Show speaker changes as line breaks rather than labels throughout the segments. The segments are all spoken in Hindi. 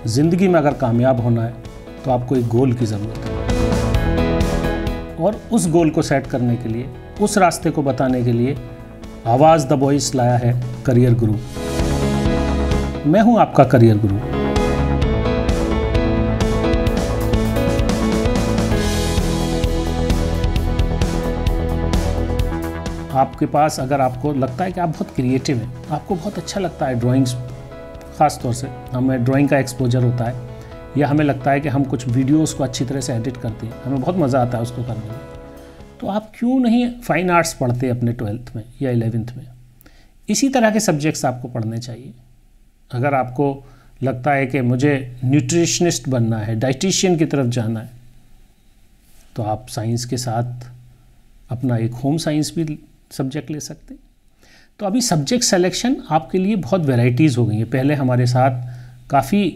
ज़िंदगी में अगर कामयाब होना है तो आपको एक गोल की ज़रूरत है, और उस गोल को सेट करने के लिए, उस रास्ते को बताने के लिए आवाज़ द वॉइस लाया है करियर गुरु। मैं हूं आपका करियर गुरु। आपके पास अगर आपको लगता है कि आप बहुत क्रिएटिव हैं, आपको बहुत अच्छा लगता है ड्राइंग्स, ख़ास तौर से हमें ड्राइंग का एक्सपोजर होता है, या हमें लगता है कि हम कुछ वीडियोस को अच्छी तरह से एडिट करते हैं, हमें बहुत मज़ा आता है उसको करने में, तो आप क्यों नहीं फाइन आर्ट्स पढ़ते अपने 12th में या 11th में। इसी तरह के सब्जेक्ट्स आपको पढ़ने चाहिए। अगर आपको लगता है कि मुझे न्यूट्रिशनिस्ट बनना है, डाइटिशियन की तरफ जाना है, तो आप साइंस के साथ अपना एक होम साइंस भी सब्जेक्ट ले सकते हैं। तो अभी सब्जेक्ट सिलेक्शन आपके लिए बहुत वैराइटीज़ हो गई हैं। पहले हमारे साथ काफ़ी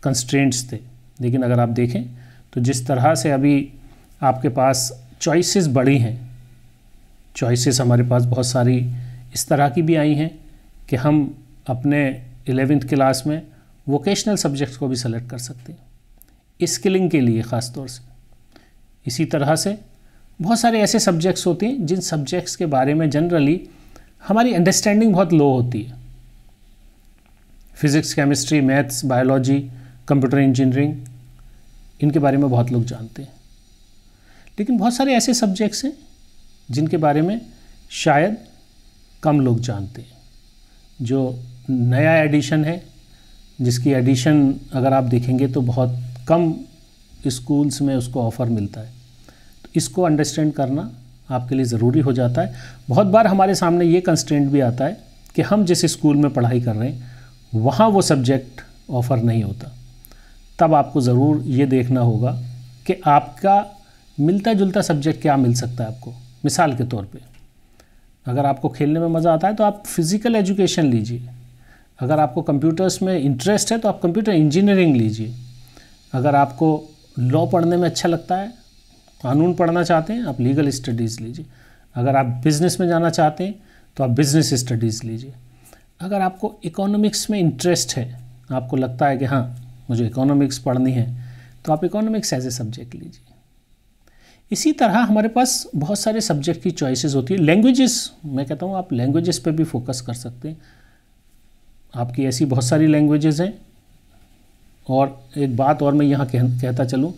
कंस्ट्रेंट्स थे, लेकिन अगर आप देखें तो जिस तरह से अभी आपके पास चॉइसेस बढ़ी हैं, चॉइसेस हमारे पास बहुत सारी इस तरह की भी आई हैं कि हम अपने 11th क्लास में वोकेशनल सब्जेक्ट्स को भी सेलेक्ट कर सकते हैं, स्किलिंग के लिए ख़ास तौर से। इसी तरह से बहुत सारे ऐसे सब्जेक्ट्स होते हैं जिन सब्जेक्ट्स के बारे में जनरली हमारी अंडरस्टैंडिंग बहुत लो होती है। Physics, chemistry, maths, biology, computer engineering, इनके बारे में बहुत लोग जानते हैं, लेकिन बहुत सारे ऐसे सब्जेक्ट्स हैं जिनके बारे में शायद कम लोग जानते हैं। जो नया एडिशन है, जिसकी एडिशन अगर आप देखेंगे तो बहुत कम स्कूल्स में उसको ऑफ़र मिलता है, तो इसको अंडरस्टैंड करना आपके लिए ज़रूरी हो जाता है। बहुत बार हमारे सामने ये कंस्ट्रेंट भी आता है कि हम जिस स्कूल में पढ़ाई कर रहे हैं वहाँ वो सब्जेक्ट ऑफ़र नहीं होता। तब आपको ज़रूर ये देखना होगा कि आपका मिलता जुलता सब्जेक्ट क्या मिल सकता है आपको। मिसाल के तौर पे, अगर आपको खेलने में मज़ा आता है तो आप फिज़िकल एजुकेशन लीजिए। अगर आपको कंप्यूटर्स में इंटरेस्ट है तो आप कंप्यूटर इंजीनियरिंग लीजिए। अगर आपको लॉ पढ़ने में अच्छा लगता है, कानून पढ़ना चाहते हैं, आप लीगल स्टडीज़ लीजिए। अगर आप बिज़नेस में जाना चाहते हैं तो आप बिज़नेस स्टडीज़ लीजिए। अगर आपको इकोनॉमिक्स में इंटरेस्ट है, आपको लगता है कि हाँ मुझे इकोनॉमिक्स पढ़नी है, तो आप इकोनॉमिक्स एज ए सब्जेक्ट लीजिए। इसी तरह हमारे पास बहुत सारे सब्जेक्ट की चॉइसेस होती है। लैंग्वेजेस, मैं कहता हूँ आप लैंग्वेजेस पे भी फोकस कर सकते हैं। आपकी ऐसी बहुत सारी लैंग्वेजेस हैं। और एक बात और मैं यहाँ कहता चलूँ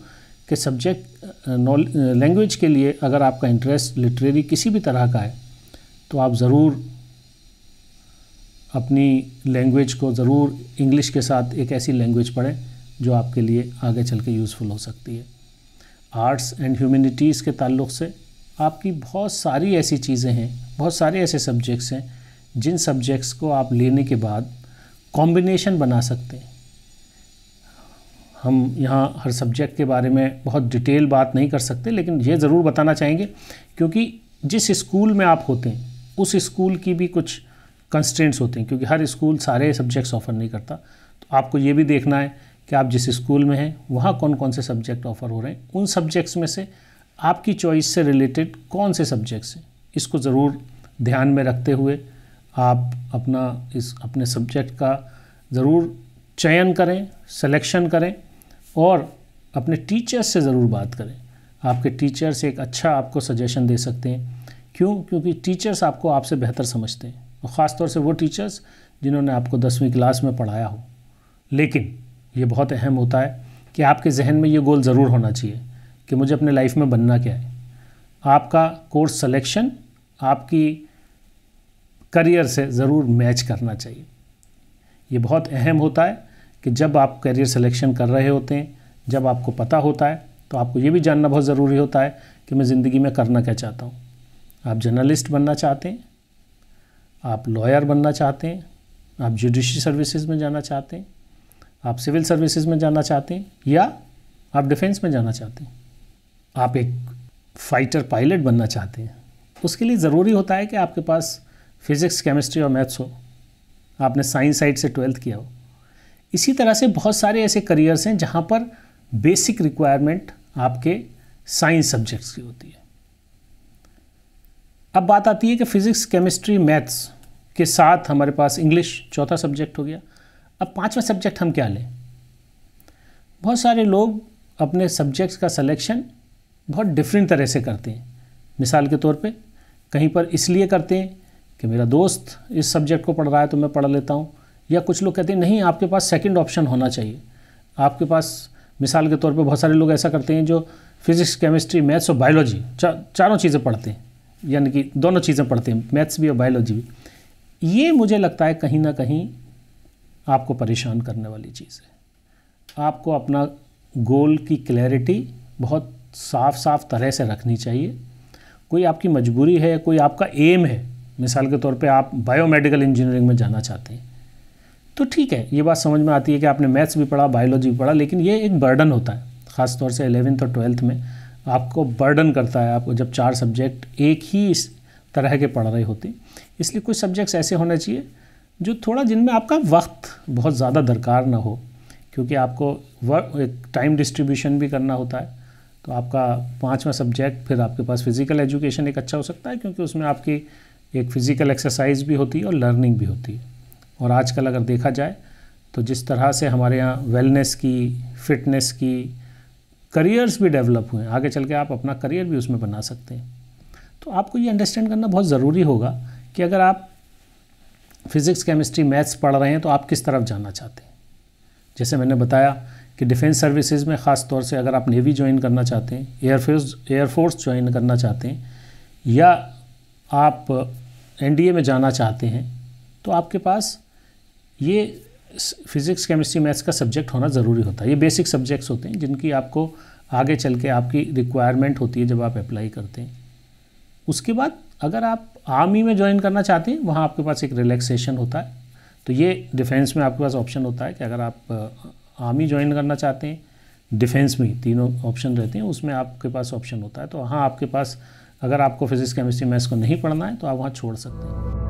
कि सब्जेक्ट लैंग्वेज के लिए अगर आपका इंटरेस्ट लिटरेरी किसी भी तरह का है तो आप ज़रूर अपनी लैंग्वेज को ज़रूर इंग्लिश के साथ एक ऐसी लैंग्वेज पढ़ें जो आपके लिए आगे चल के यूज़फुल हो सकती है। आर्ट्स एंड ह्यूमैनिटीज़ के ताल्लुक़ से आपकी बहुत सारी ऐसी चीज़ें हैं, बहुत सारे ऐसे सब्जेक्ट्स हैं जिन सब्जेक्ट्स को आप लेने के बाद कॉम्बिनेशन बना सकते हैं। हम यहाँ हर सब्जेक्ट के बारे में बहुत डिटेल बात नहीं कर सकते, लेकिन ये ज़रूर बताना चाहेंगे क्योंकि जिस स्कूल में आप होते हैं उस स्कूल की भी कुछ कंस्ट्रेंट्स होते हैं, क्योंकि हर स्कूल सारे सब्जेक्ट्स ऑफ़र नहीं करता। तो आपको ये भी देखना है कि आप जिस स्कूल में हैं वहाँ कौन कौन से सब्जेक्ट ऑफ़र हो रहे हैं, उन सब्जेक्ट्स में से आपकी चॉइस से रिलेटेड कौन से सब्जेक्ट्स हैं, इसको ज़रूर ध्यान में रखते हुए आप अपने सब्जेक्ट का ज़रूर चयन करें, सिलेक्शन करें और अपने टीचर्स से ज़रूर बात करें। आपके टीचर्स एक अच्छा आपको सजेशन दे सकते हैं। क्योंकि टीचर्स आपको आपसे बेहतर समझते हैं, और ख़ास तौर से वो टीचर्स जिन्होंने आपको 10वीं क्लास में पढ़ाया हो। लेकिन ये बहुत अहम होता है कि आपके जहन में ये गोल ज़रूर होना चाहिए कि मुझे अपने लाइफ में बनना क्या है। आपका कोर्स सिलेक्शन आपकी करियर से ज़रूर मैच करना चाहिए। ये बहुत अहम होता है कि जब आप करियर सिलेक्शन कर रहे होते हैं, जब आपको पता होता है, तो आपको ये भी जानना बहुत ज़रूरी होता है कि मैं ज़िंदगी में करना क्या चाहता हूँ। आप जर्नलिस्ट बनना चाहते हैं, आप लॉयर बनना चाहते हैं, आप जुडिशरी सर्विसेज में जाना चाहते हैं, आप सिविल सर्विसेज में जाना चाहते हैं, या आप डिफेंस में जाना चाहते हैं, आप एक फाइटर पायलट बनना चाहते हैं। उसके लिए ज़रूरी होता है कि आपके पास फिज़िक्स, केमिस्ट्री और मैथ्स हो, आपने साइंस साइड से 12th किया हो। इसी तरह से बहुत सारे ऐसे करियर्स हैं जहाँ पर बेसिक रिक्वायरमेंट आपके साइंस सब्जेक्ट्स की होती है। अब बात आती है कि फ़िज़िक्स, केमिस्ट्री, मैथ्स के साथ हमारे पास इंग्लिश चौथा सब्जेक्ट हो गया। अब पांचवा सब्जेक्ट हम क्या लें? बहुत सारे लोग अपने सब्जेक्ट्स का सिलेक्शन बहुत डिफरेंट तरह से करते हैं। मिसाल के तौर पे कहीं पर इसलिए करते हैं कि मेरा दोस्त इस सब्जेक्ट को पढ़ रहा है तो मैं पढ़ लेता हूँ, या कुछ लोग कहते हैं नहीं आपके पास सेकंड ऑप्शन होना चाहिए। आपके पास मिसाल के तौर पे बहुत सारे लोग ऐसा करते हैं जो फिज़िक्स, केमिस्ट्री, मैथ्स और बायोलॉजी चारों चीज़ें पढ़ते हैं, यानी कि दोनों चीज़ें पढ़ते हैं, मैथ्स भी और बायोलॉजी भी। ये मुझे लगता है कहीं ना कहीं आपको परेशान करने वाली चीज़ है। आपको अपना गोल की क्लैरिटी बहुत साफ तरह से रखनी चाहिए। कोई आपकी मजबूरी है, कोई आपका एम है, मिसाल के तौर पे आप बायोमेडिकल इंजीनियरिंग में जाना चाहते हैं तो ठीक है, ये बात समझ में आती है कि आपने मैथ्स भी पढ़ा, बायोलॉजी भी पढ़ा, लेकिन ये एक बर्डन होता है। ख़ास तौर से 11th और 12th में आपको बर्डन करता है, आपको जब 4 सब्जेक्ट एक ही इस तरह के पढ़ रहे होते हैं। इसलिए कुछ सब्जेक्ट्स ऐसे होने चाहिए जो थोड़ा जिनमें आपका वक्त बहुत ज़्यादा दरकार ना हो, क्योंकि आपको एक टाइम डिस्ट्रीब्यूशन भी करना होता है। तो आपका 5वां सब्जेक्ट फिर आपके पास फ़िज़िकल एजुकेशन एक अच्छा हो सकता है, क्योंकि उसमें आपकी एक फ़िज़िकल एक्सरसाइज भी होती है और लर्निंग भी होती है। और आजकल अगर देखा जाए तो जिस तरह से हमारे यहाँ वेलनेस की, फिटनेस की, करियर्स भी डेवलप हुए हैं, आगे चल के आप अपना करियर भी उसमें बना सकते हैं। तो आपको ये अंडरस्टैंड करना बहुत ज़रूरी होगा कि अगर आप फिज़िक्स, केमिस्ट्री, मैथ्स पढ़ रहे हैं तो आप किस तरफ जाना चाहते हैं। जैसे मैंने बताया कि डिफेंस सर्विसेज में ख़ास तौर से अगर आप नेवी ज्वाइन करना चाहते हैं, एयरफोर्स ज्वाइन करना चाहते हैं, या आप एनडीए में जाना चाहते हैं, तो आपके पास ये फिज़िक्स, केमिस्ट्री, मैथ्स का सब्जेक्ट होना ज़रूरी होता है। ये बेसिक सब्जेक्ट्स होते हैं जिनकी आपको आगे चल के आपकी रिक्वायरमेंट होती है जब आप अप्लाई करते हैं। उसके बाद अगर आप आर्मी में ज्वाइन करना चाहते हैं, वहाँ आपके पास एक रिलैक्सेशन होता है। तो ये डिफेंस में आपके पास ऑप्शन होता है कि अगर आप आर्मी ज्वाइन करना चाहते हैं, डिफेंस में तीनों ऑप्शन रहते हैं, उसमें आपके पास ऑप्शन होता है। तो वहाँ आपके पास अगर आपको फिज़िक्स, केमिस्ट्री, मैथ्स को नहीं पढ़ना है तो आप वहाँ छोड़ सकते हैं।